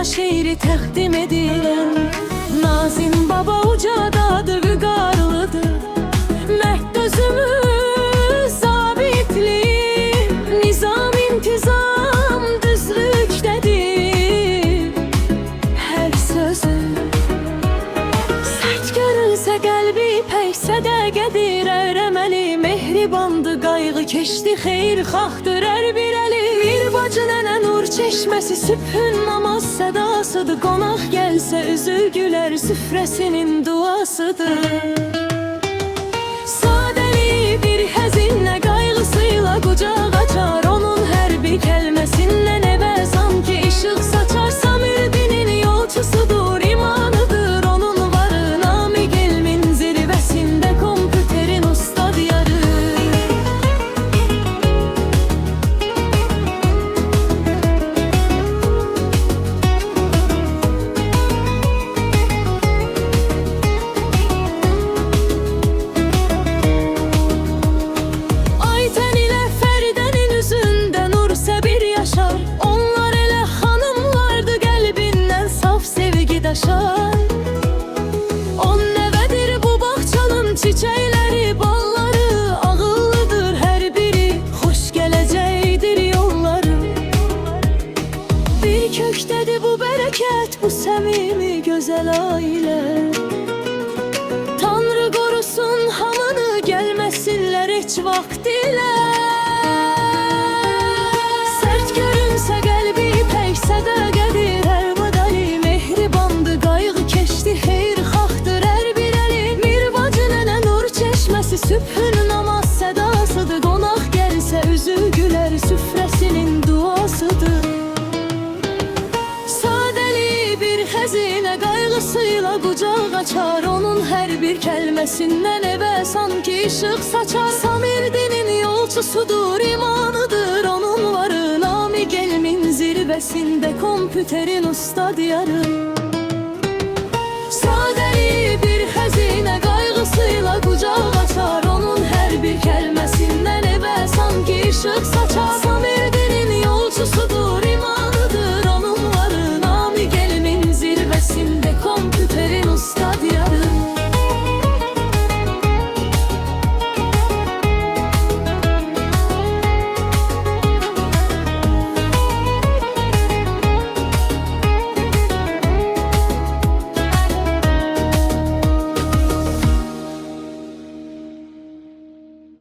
şeiri təqdim edirəm. Nazim baba ucadadır, vüqarlıdır, məhd özümüz zabitlik, nizam intizam düzlükdədir hər sözü. Sərt görünsə qəlbi pəksə də qədir ərəməli, mehribandı qayğı keçdi xeyirxahtır hər bir əli. Bir bacı nənə nur çeşməsi sübhün namaz sədasıdır, qonaq gəlsə üzü gülər süfrəsinin duasıdır. Sadəli bir həzinlə qayğısıyla qucaq açar, onun hər bir kəlməsindən evə sanki işıq saçar. Samirdinin yolçusudur, imanıdır onun varı, Namiq elmin zirvəsində kompüterin usta diyarı. Ayten ile Fəridənin üzündə nur səbir yaşar, onlar elə xanımlardı qəlbindən saf sevgi daşar. On nəvədir bu bağçanın çiçəkləri, balları, ağıllıdır hər biri, xoş gələcəkdir yolları. Bir kökdədir bu bərəkət, bu səmimi gözəl ailə. Tanrı qorusun hamını, gəlməsinlər heç vaxt dilə. Sərt görünsə qəlbi pəksə də qədir hər badali, mehribandı qayğı keçdi xeyirxahtır hər bir əli. Bir bacı nənə nur çeşməsi sübhün namaz sədasıdır, qonaq gəlsə üzü gülər süfrəsinin duasıdır. Sadəli bir xəzinə qayğısıyla qucaq açar, onun hər bir kəlməsindən evə sanki işıq saçar. Samirdinin yolçusudur, imanıdır onun varı, Namiq elmin zirvəsində kompüterin usta diyarı. Sadəli bir xəzinə qayğısıyla qucaq açar, onun hər bir kəlməsindən evə sanki işıq saçar. Samirdinin yolçusudur,